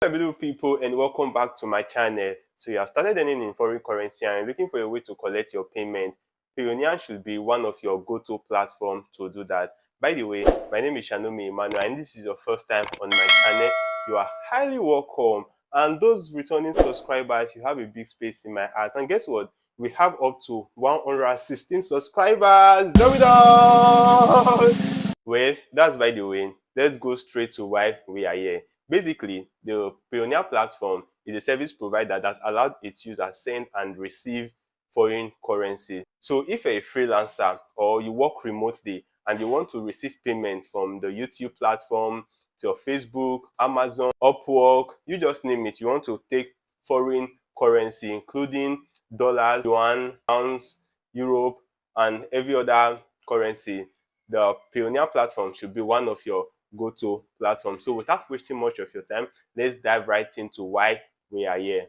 my beautiful people, and welcome back to my channel. So you have started earning in foreign currency and looking for a way to collect your payment. Payoneer should be one of your go-to platform to do that. By the way, my name is Shanomi Emmanuel, and this is your first time on my channel. You are highly welcome. And those returning subscribers, you have a big space in my heart. And guess what? We have up to 116 subscribers. Done it all! Well, that's by the way. Let's go straight to why we are here. Basically, the Payoneer platform is a service provider that allows its users send and receive foreign currency. So if you're a freelancer or you work remotely and you want to receive payment from the YouTube platform, to your Facebook, Amazon, Upwork, you just name it. You want to take foreign currency, including dollars, yuan, pounds, Europe, and every other currency. The Payoneer platform should be one of your go-to platforms. So without wasting much of your time, let's dive right into why we are here.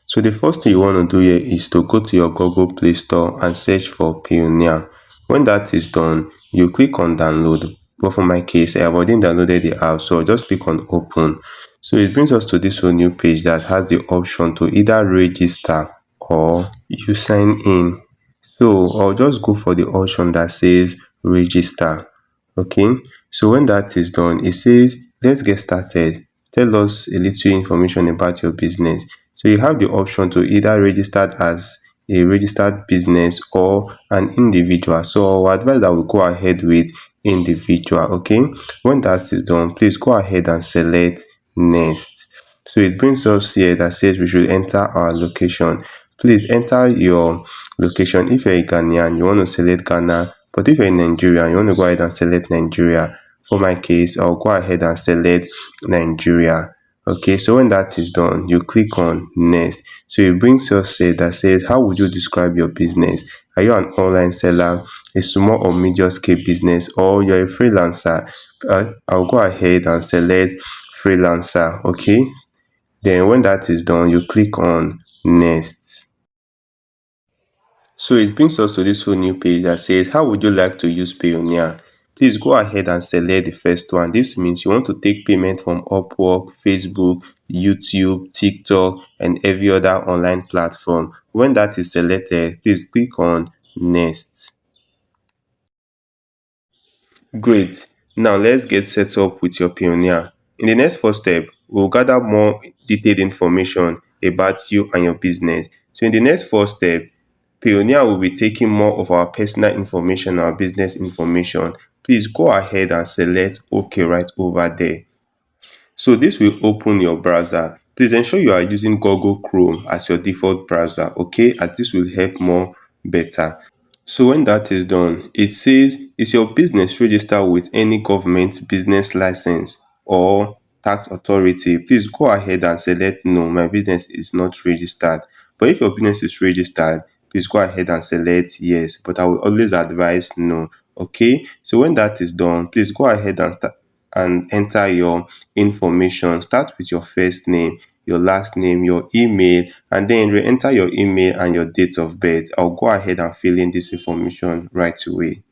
So the first thing you want to do here is to go to your Google Play Store and search for Payoneer. When that is done, you click on download. But for my case, I have already downloaded the app, so I'll just click on open. So it brings us to this whole new page that has the option to either register or you sign in. So I'll just go for the option that says register. Okay, so when that is done, it says let's get started. Tell us a little information about your business. So you have the option to either register as a registered business or an individual. So I advise that we go ahead with individual. Okay, when that is done, please go ahead and select next. So it brings us here that says we should enter our location. Please enter your location. If you're a Ghanaian, you want to select Ghana, but if you're in Nigeria, you want to go ahead and select Nigeria. For my case, I'll go ahead and select Nigeria. Okay, so when that is done, you click on next. So it brings us here that says, how would you describe your business? Are you an online seller, a small or medium scale business, or you're a freelancer? I'll go ahead and select freelancer. Okay, then when that is done, you click on next. So it brings us to this whole new page that says, how would you like to use Payoneer? Please go ahead and select the first one. This means you want to take payment from Upwork, Facebook, YouTube, TikTok, and every other online platform. When that is selected, please click on next. Great. Now let's get set up with your Payoneer. In the next first step, we'll gather more detailed information about you and your business. So in the next first step, Payoneer will be taking more of our personal information, our business information. Please go ahead and select OK right over there. So this will open your browser. Please ensure you are using Google Chrome as your default browser, okay? As this will help more better. So when that is done, it says, is your business registered with any government business license or tax authority? Please go ahead and select no, my business is not registered. But if your business is registered, please go ahead and select yes. But I will always advise no. Okay, so when that is done, please go ahead and start and enter your information. Start with your first name, your last name, your email, and then re-enter your email and your date of birth. I'll go ahead and fill in this information right away.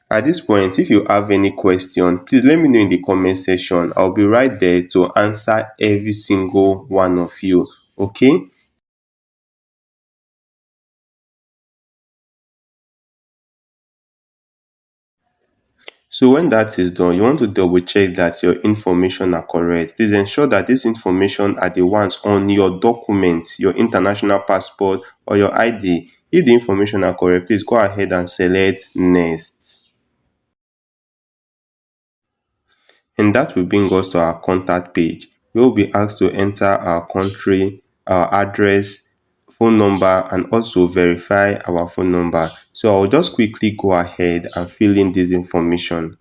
At this point, if you have any question, please let me know in the comment section. I'll be right there to answer every single one of you. Okay? So when that is done, you want to double check that your information are correct. Please ensure that this information are the ones on your document, your international passport or your ID. If the information are correct, please go ahead and select next. And that will bring us to our contact page. We will be asked to enter our country, our address, phone number, and also verify our phone number. So I'll just quickly go ahead and fill in this information.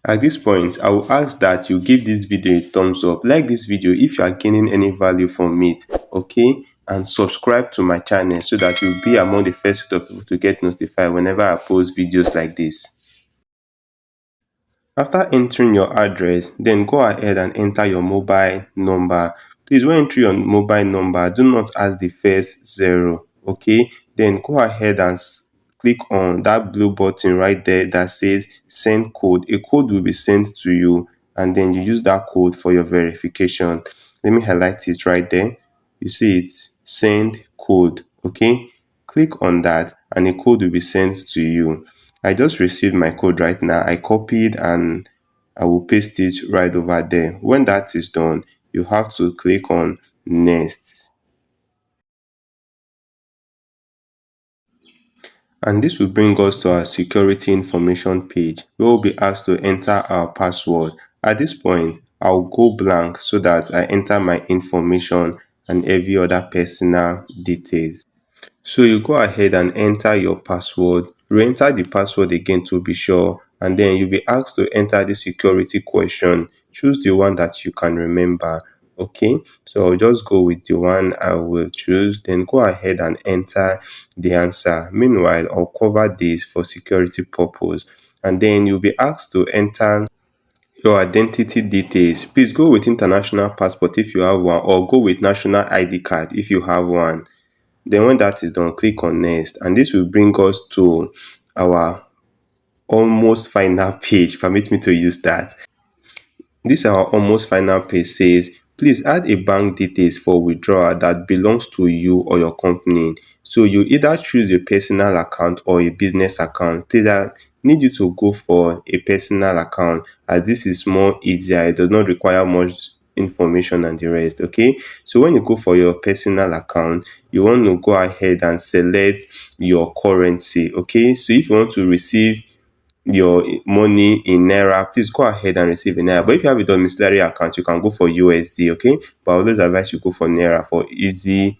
At this point, I will ask that you give this video a thumbs up, like this video if you are gaining any value from it, okay? And subscribe to my channel so that you'll be among the first set of people to get notified whenever I post videos like this. After entering your address, then go ahead and enter your mobile number. Please, when entering your mobile number, do not add the first zero. Okay, then go ahead and click on that blue button right there that says send code. A code will be sent to you, and then you use that code for your verification. Let me highlight it right there. You see it, send code. Okay, click on that and a code will be sent to you. I just received my code right now. I copied and I will paste it right over there. When that is done, you have to click on next. And this will bring us to our security information page where we'll be asked to enter our password. At this point, I'll go blank so that I enter my information and every other personal details. So you go ahead and enter your password, re-enter the password again to be sure, and then you'll be asked to enter the security question. Choose the one that you can remember. Okay, so I'll just go with the one I will choose, then go ahead and enter the answer. Meanwhile, I'll cover this for security purpose, and then you'll be asked to enter your identity details. Please go with international passport if you have one, or go with national ID card if you have one. Then when that is done, click on next, and this will bring us to our almost final page. Permit me to use that. This our almost final page says, please add a bank details for withdrawal that belongs to you or your company. So you either choose a personal account or a business account. Please, I need you to go for a personal account as this is more easier. It does not require much information and the rest. Okay, so when you go for your personal account, you want to go ahead and select your currency. Okay, so if you want to receive your money in naira, please go ahead and receive in naira. But if you have a domiciliary account, you can go for USD. Okay, but I always advise you go for naira for easy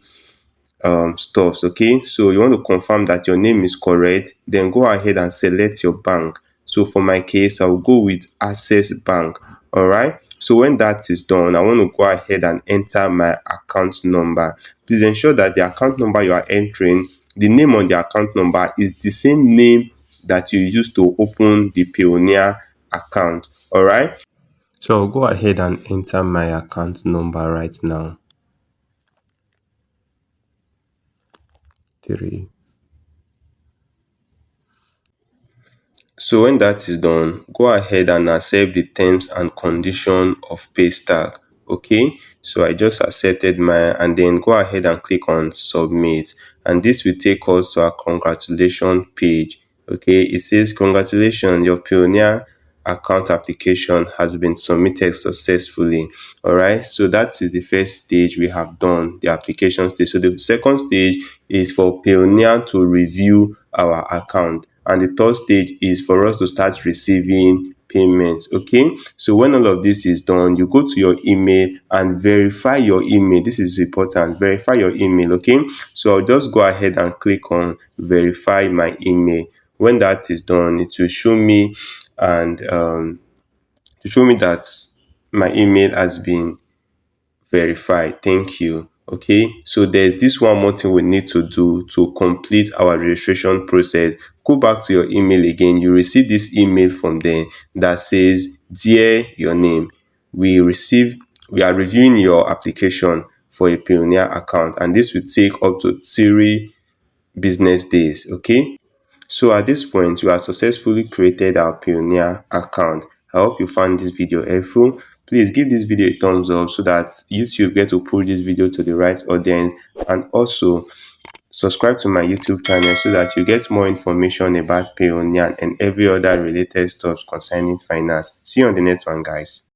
stuffs. Okay, so you want to confirm that your name is correct, then go ahead and select your bank. So for my case, I'll go with Access Bank. All right, so when that is done, I want to go ahead and enter my account number. Please ensure that the account number you are entering, the name on the account number is the same name that you use to open the Payoneer account. All right, so I'll go ahead and enter my account number right now. 3. So when that is done, go ahead and accept the terms and condition of Paystack. Okay, so I just accepted mine, and then go ahead and click on submit, and this will take us to our congratulation page. Okay, it says congratulations, your Pioneer account application has been submitted successfully. All right, so that is the first stage we have done, the application stage. So the second stage is for Payoneer to review our account, and the third stage is for us to start receiving payments. Okay, so when all of this is done, you go to your email and verify your email. This is important, verify your email. Okay, so I'll just go ahead and click on verify my email. When that is done, it will show me and to show me that my email has been verified. Thank you. Okay, so there's this one more thing we need to do to complete our registration process. Go back to your email again. You receive this email from them that says, dear your name, we are reviewing your application for a Pioneer account, and this will take up to 3 business days. Okay, so at this point, we have successfully created our Payoneer account. I hope you found this video helpful. Please give this video a thumbs up so that YouTube get to push this video to the right audience, and also subscribe to my YouTube channel so that you get more information about Payoneer and every other related stuff concerning finance. See you on the next one, guys.